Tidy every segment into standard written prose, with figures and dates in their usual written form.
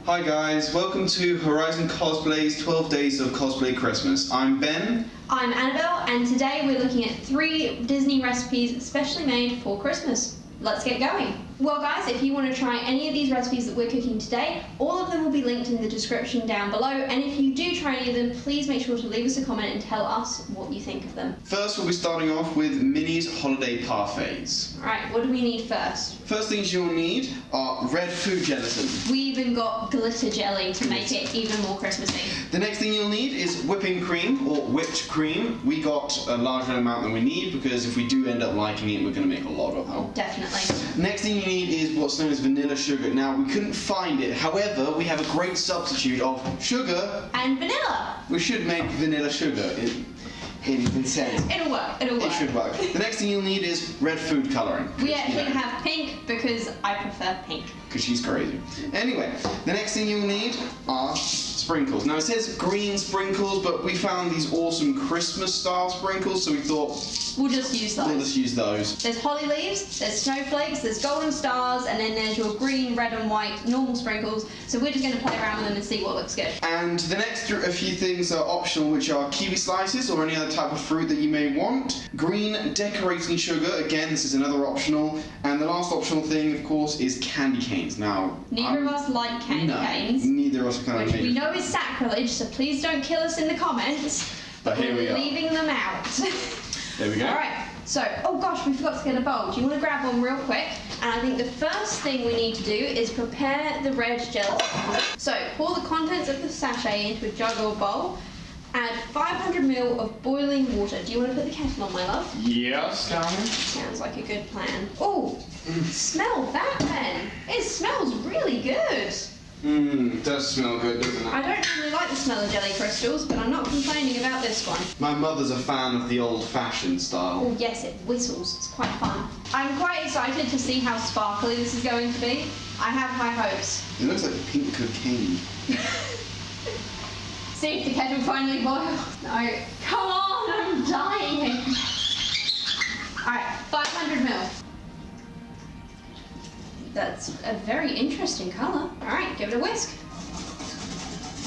Hi guys, welcome to Horizon Cosplay's 12 Days of Cosplay Christmas. I'm Ben. I'm Annabelle, and today we're looking at 3 Disney recipes specially made for Christmas. Let's get going. Well guys, if you want to try any of these recipes that we're cooking today, all of them will be linked in the description down below, and if you do try any of them, please make sure to leave us a comment and tell us what you think of them. First we'll be starting off with Minnie's Holiday Parfaits. Alright, what do we need first? First things you'll need are red food gelatin. We even got glitter jelly to make it even more Christmassy. The next thing you'll need is whipping cream, or whipped cream. We got a larger amount than we need because if we do end up liking it, we're going to make a lot of them. Oh, definitely. Next thing you need is what's known as vanilla sugar. Now, we couldn't find it. However, we have a great substitute of sugar and vanilla. We should make vanilla sugar in sense. It'll work. It should work. The next thing you'll need is red food colouring. We actually have pink because I prefer pink. Because she's crazy. Anyway, the next thing you'll need are sprinkles. Now it says green sprinkles, but we found these awesome Christmas style sprinkles, so we thought we'll just use those. We'll just use those. There's holly leaves, there's snowflakes, there's golden stars, and then there's your green, red and white normal sprinkles. So we're just going to play around with them and see what looks good. And the next a few things are optional, which are kiwi slices or any other type of fruit that you may want. Green decorating sugar, again this is another optional. And the last optional thing, of course, is candy canes. Now, neither of us like candy canes. Neither of us are kind of which we know is sacrilege, so please don't kill us in the comments. But here we are. Leaving them out. There we go. Alright, so, oh gosh, we forgot to get a bowl. Do you want to grab one real quick? And I think the first thing we need to do is prepare the red gelatin. So, pour the contents of the sachet into a jug or bowl. Add 500 ml of boiling water. Do you want to put the kettle on, my love? Yes, darling. Sounds like a good plan. Oh, smell that, Ben. It smells really good. It does smell good, doesn't it? I don't really like the smell of jelly crystals, but I'm not complaining about this one. My mother's a fan of the old-fashioned style. Oh yes, it whistles. It's quite fun. I'm quite excited to see how sparkly this is going to be. I have high hopes. It looks like pink cocaine. See if the kettle finally boils. No, come on, I'm dying. Alright, 500 ml. That's a very interesting colour. Alright, give it a whisk.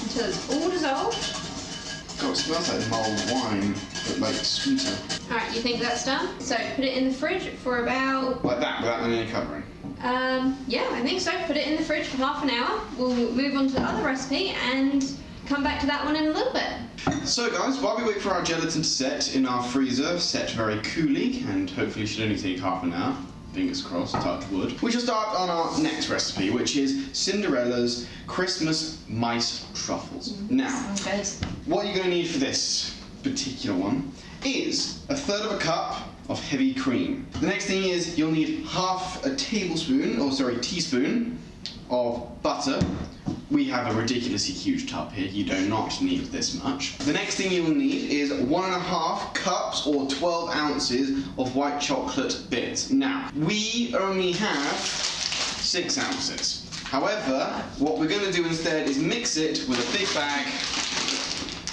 Until it's all dissolved. God, it smells like mulled wine, but like sweeter. Alright, you think that's done? So put it in the fridge for about... Like that, without any covering? Yeah, I think so. Put it in the fridge for half an hour. We'll move on to the other recipe and come back to that one in a little bit. So guys, while we wait for our gelatin to set in our freezer, set very coolly, and hopefully should only take half an hour, fingers crossed, touch wood, we shall start on our next recipe, which is Cinderella's Christmas Mice Truffles. Now, what you're going to need for this particular one is a third of a cup of heavy cream. The next thing is you'll need half a teaspoon of butter. We have a ridiculously huge tub here, you do not need this much. The next thing you will need is 1.5 cups or 12 ounces of white chocolate bits. Now, we only have 6 ounces. However, what we're going to do instead is mix it with a big bag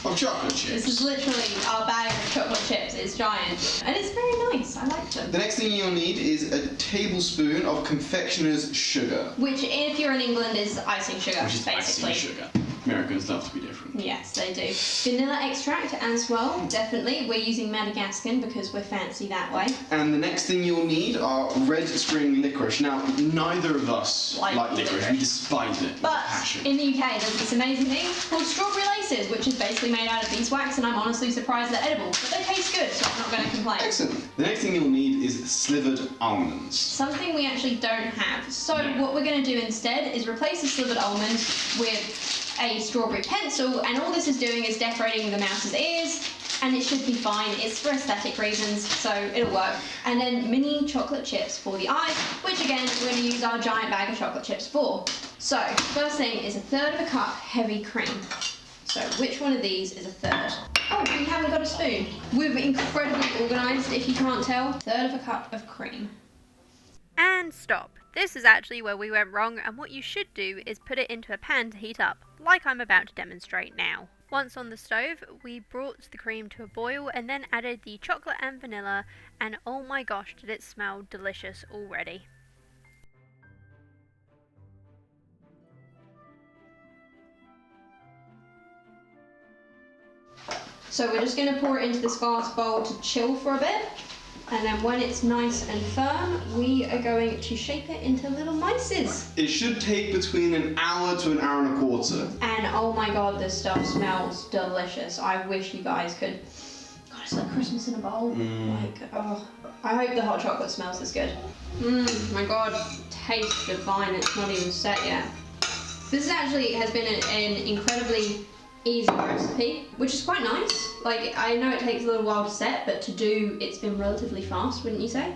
of chocolate chips. This is literally our bag of chocolate chips. It's giant. And it's very nice. I like them. The next thing you'll need is a tablespoon of confectioner's sugar. Which, if you're in England, is icing sugar, which is basically. Icing sugar. Americans love to be different. Yes, they do. Vanilla extract as well, definitely. We're using Madagascan because we're fancy that way. And the next thing you'll need are red string licorice. Now, neither of us like licorice. We despise it with passion. In the UK, there's this amazing thing called strawberry laces, which is basically made out of beeswax, and I'm honestly surprised they're edible. But they taste good, so I'm not going to complain. Excellent. The next thing you'll need is slivered almonds. Something we actually don't have. So what we're going to do instead is replace the slivered almond with a strawberry pencil, and all this is doing is decorating the mouse's ears, and it should be fine. It's for aesthetic reasons, so it'll work. And then mini chocolate chips for the eyes, which again, we're going to use our giant bag of chocolate chips for. So, first thing is a third of a cup heavy cream. So, which one of these is a third? Oh, we haven't got a spoon. We're incredibly organised, if you can't tell. Third of a cup of cream. And stop. This is actually where we went wrong, and what you should do is put it into a pan to heat up, like I'm about to demonstrate now. Once on the stove, we brought the cream to a boil and then added the chocolate and vanilla, and oh my gosh, did it smell delicious already. So we're just going to pour it into this glass bowl to chill for a bit. And then when it's nice and firm, we are going to shape it into little mices. It should take between an hour to an hour and a quarter. And oh my god, this stuff smells delicious. I wish you guys could. God, it's like Christmas in a bowl. Like, oh, I hope the hot chocolate smells this good. My god, tastes divine. It's not even set yet. This actually has been an incredibly easy recipe, which is quite nice. Like, I know it takes a little while to set, but to do, it's been relatively fast, wouldn't you say?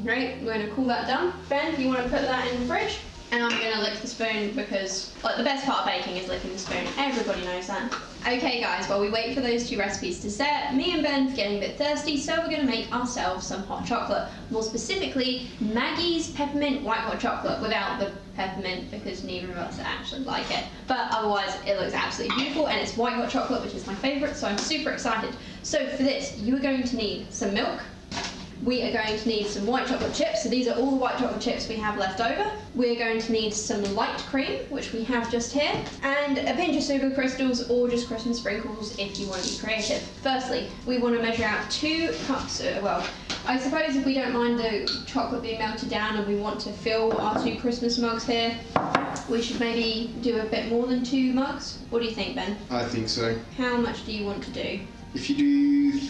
Great, we're gonna cool that down. Ben, you wanna put that in the fridge? And I'm gonna lick the spoon because, like, the best part of baking is licking the spoon. Everybody knows that. Okay guys, while we wait for those two recipes to set, me and Ben are getting a bit thirsty, so we're gonna make ourselves some hot chocolate. More specifically, Maggie's peppermint white hot chocolate without the peppermint because neither of us actually like it. But otherwise, it looks absolutely beautiful and it's white hot chocolate, which is my favorite, so I'm super excited. So for this, you are going to need some milk. We are going to need some white chocolate chips, so these are all the white chocolate chips we have left over. We're going to need some light cream, which we have just here, and a pinch of sugar crystals or just Christmas sprinkles if you want to be creative. Firstly, we want to measure out 2 cups, well, I suppose if we don't mind the chocolate being melted down and we want to fill our 2 Christmas mugs here, we should maybe do a bit more than 2 mugs. What do you think, Ben? I think so. How much do you want to do? If you do...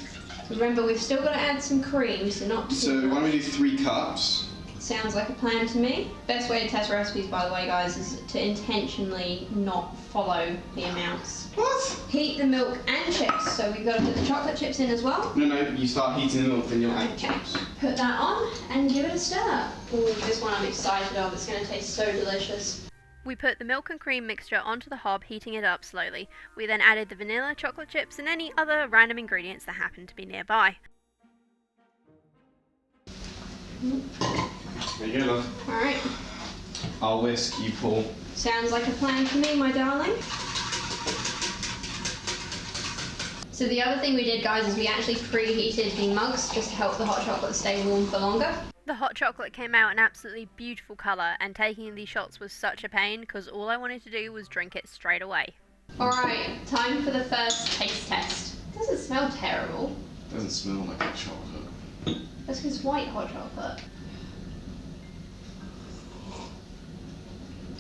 Remember, we've still got to add some cream, so not too So much. why don't we do 3 cups? Sounds like a plan to me. Best way to test recipes, by the way, guys, is to intentionally not follow the amounts. What? Heat the milk and chips, so we've got to put the chocolate chips in as well. No, you start heating the milk, then you'll add Okay. chips. Put that on and give it a stir. Ooh, this one I'm excited of. It's going to taste so delicious. We put the milk and cream mixture onto the hob, heating it up slowly. We then added the vanilla, chocolate chips, and any other random ingredients that happened to be nearby. There you go, love. Alright, I'll whisk, you pour. sounds like a plan to me, my darling. So the other thing we did, guys, is we actually preheated the mugs just to help the hot chocolate stay warm for longer. The hot chocolate came out an absolutely beautiful colour, and taking these shots was such a pain because all I wanted to do was drink it straight away. Alright, time for the first taste test. It doesn't smell terrible. It doesn't smell like a chocolate. That's because it's white hot chocolate.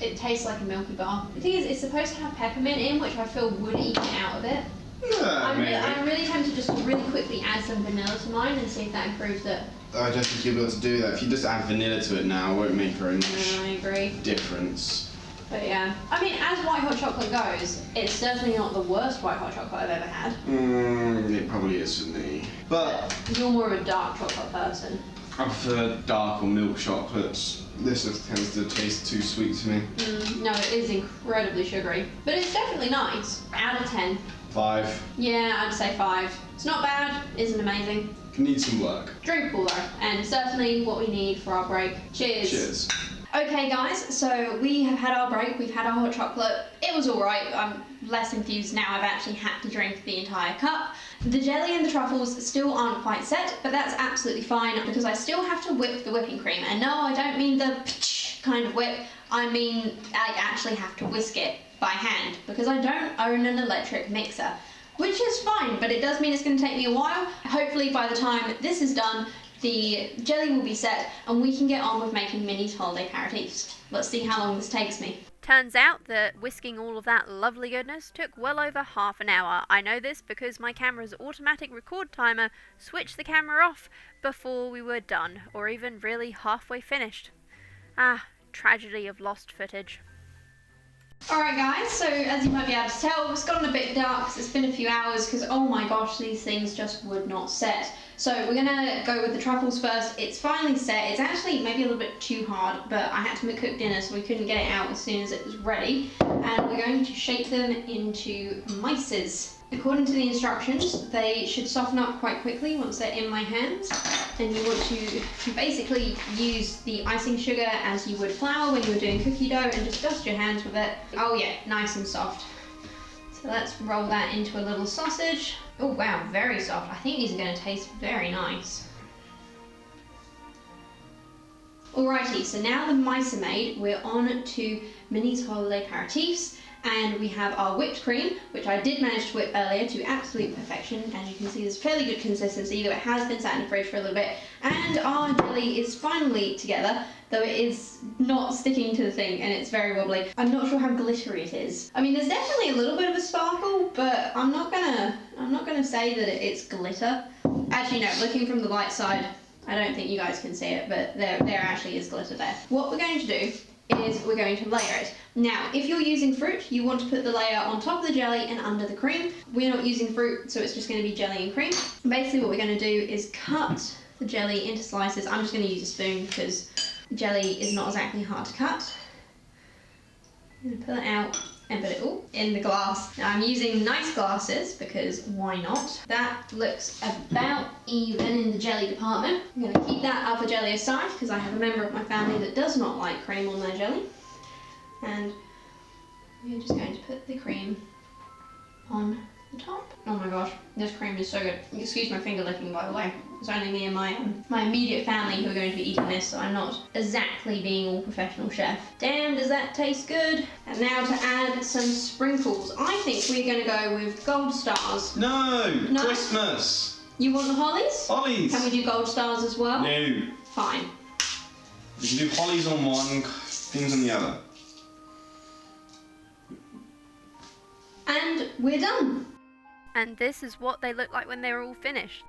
It tastes like a milky bar. The thing is, it's supposed to have peppermint in, which I feel would even out of it. Yeah, maybe. I'm really tempted to just really quickly add some vanilla to mine and see if that improves it. I don't think you'll be able to do that. If you just add vanilla to it now, it won't make very much I agree. difference. But yeah, I mean, as white hot chocolate goes, it's certainly not the worst white hot chocolate I've ever had. It probably is for me. But You're more of a dark chocolate person. I prefer dark or milk chocolates. This just tends to taste too sweet to me. No, it is incredibly sugary, but it's definitely nice. Out of 10. 5. Yeah, I'd say 5. It's not bad, isn't amazing. Need some work. Drinkable though, and certainly what we need for our break. Cheers. Cheers. Okay guys, so we have had our break, we've had our hot chocolate. It was alright, I'm less enthused now, I've actually had to drink the entire cup. The jelly and the truffles still aren't quite set, but that's absolutely fine because I still have to whip the whipping cream. And no, I don't mean the kind of whip, I mean I actually have to whisk it by hand because I don't own an electric mixer. Which is fine, but it does mean it's going to take me a while. Hopefully by the time this is done, the jelly will be set and we can get on with making Minnie's holiday aperitifs. Let's see how long this takes me. Turns out that whisking all of that lovely goodness took well over half an hour. I know this because my camera's automatic record timer switched the camera off before we were done, or even really halfway finished. Ah, tragedy of lost footage. Alright guys, so as you might be able to tell, it's gotten a bit dark because it's been a few hours because oh my gosh, these things just would not set. So we're going to go with the truffles first. It's finally set. It's actually maybe a little bit too hard, but I had to cook dinner so we couldn't get it out as soon as it was ready. And we're going to shape them into mices. According to the instructions, they should soften up quite quickly once they're in my hands. And you want to basically use the icing sugar as you would flour when you were doing cookie dough and just dust your hands with it. Oh yeah, nice and soft. So let's roll that into a little sausage. Oh wow, very soft. I think these are going to taste very nice. Alrighty, so now the mice are made, we're on to Minnie's holiday aperitifs. And we have our whipped cream, which I did manage to whip earlier to absolute perfection. As you can see, there's fairly good consistency, though it has been sat in the fridge for a little bit. And our jelly is finally together, though it is not sticking to the thing and it's very wobbly. I'm not sure how glittery it is. I mean, there's definitely a little bit of a sparkle, but I'm not gonna say that it's glitter. Actually, no, looking from the light side, I don't think you guys can see it, but there actually is glitter there. What we're going to do is we're going to layer it. Now, if you're using fruit, you want to put the layer on top of the jelly and under the cream. We're not using fruit, so it's just going to be jelly and cream. Basically, what we're going to do is cut the jelly into slices. I'm just going to use a spoon because jelly is not exactly hard to cut. I'm going to pull it out and put it all in the glass. Now I'm using nice glasses because why not? That looks about even in the jelly department. I'm going to keep that other jelly aside because I have a member of my family that does not like cream on their jelly. And we're just going to put the cream on the top. Oh my gosh, this cream is so good. Excuse my finger licking, by the way. It's only me and my immediate family who are going to be eating this, so I'm not exactly being all professional chef. Damn, does that taste good? And now to add some sprinkles. I think we're going to go with gold stars. No! No? Christmas! You want the hollies? Hollies! Can we do gold stars as well? No. Fine. You can do hollies on one, things on the other. And we're done. And this is what they look like when they're all finished.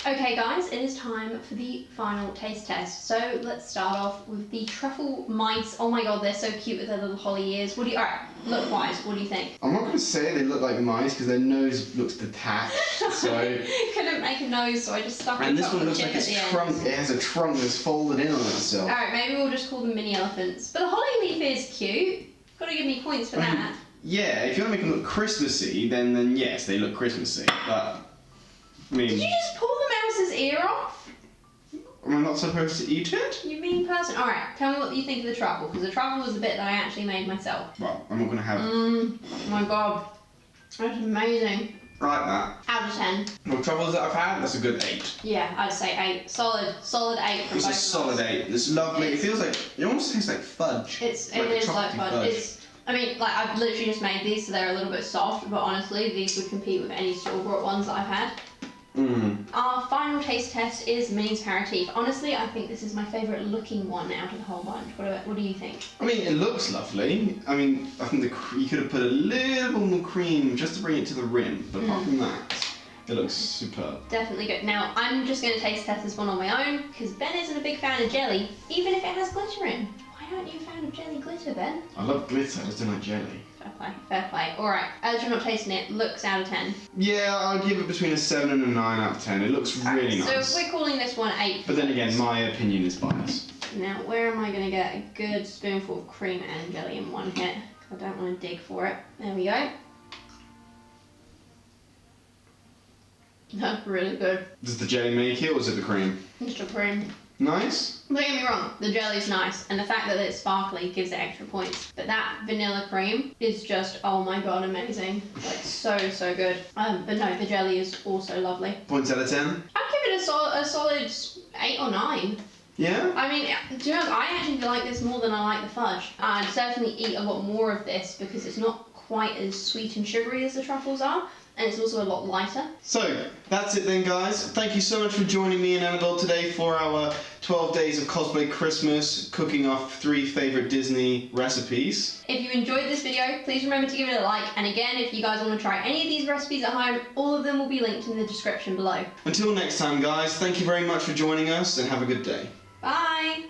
Okay guys, it is time for the final taste test. So let's start off with the truffle mice. Oh my god, they're so cute with their little holly ears. Alright, look-wise, what do you think? I'm not going to say they look like mice because their nose looks detached, so... Couldn't make a nose, so I just stuck And it this up one with looks chip like at the its end. trunk, it has a trunk that's folded in on itself. Alright, maybe we'll just call them mini elephants. But the holly leaf is cute. Gotta give me points for that. Yeah, if you want to make them look Christmassy, then yes, they look Christmassy, but... I mean... Did you just pull the mouse's ear off? Am I not supposed to eat it? You mean person. Alright, tell me what you think of the truffle, because the truffle was the bit that I actually made myself. Well, I'm not going to have... Oh my god. That's amazing. Like that. Out of 10. Well, truffles that I've had, that's a good 8. Yeah, I'd say 8. Solid 8 from It's both a of solid us. 8. It's lovely. It feels like... It almost tastes like fudge. It is like fudge. I mean, like, I've literally just made these, so they're a little bit soft, but honestly, these would compete with any store-bought ones that I've had. Our final taste test is Minnie's aperitif. Honestly, I think this is my favourite looking one out of the whole bunch. What do you think? I mean, it looks lovely. I mean, I think you could have put a little more cream just to bring it to the rim, but apart from that, it looks superb. Definitely good. Now, I'm just going to taste test this one on my own, because Ben isn't a big fan of jelly, even if it has glitter in. Why aren't you a fan of jelly glitter, Ben? I love glitter, I just don't like jelly. Fair play, fair play. Alright, as you're not tasting it, looks out of 10. Yeah, I'll give it between a 7 and a 9 out of 10. It looks really nice. So we're calling this one 8. But then again, my opinion is biased. Now, where am I going to get a good spoonful of cream and jelly in one hit? I don't want to dig for it. There we go. That's really good. Does the jelly make it, or is it the cream? It's the cream. Nice? Don't get me wrong, the jelly's nice, and the fact that it's sparkly gives it extra points. But that vanilla cream is just, oh my god, amazing. Like, so good. But no, the jelly is also lovely. Points out of 10? I'd give it a solid 8 or 9. Yeah? I mean, to be honest, I actually like this more than I like the fudge. I'd certainly eat a lot more of this because it's not quite as sweet and sugary as the truffles are. And it's also a lot lighter. So, that's it then, guys. Thank you so much for joining me and Annabelle today for our 12 Days of Cosplay Christmas, cooking off 3 favourite Disney recipes. If you enjoyed this video, please remember to give it a like. And again, if you guys want to try any of these recipes at home, all of them will be linked in the description below. Until next time, guys, thank you very much for joining us and have a good day. Bye!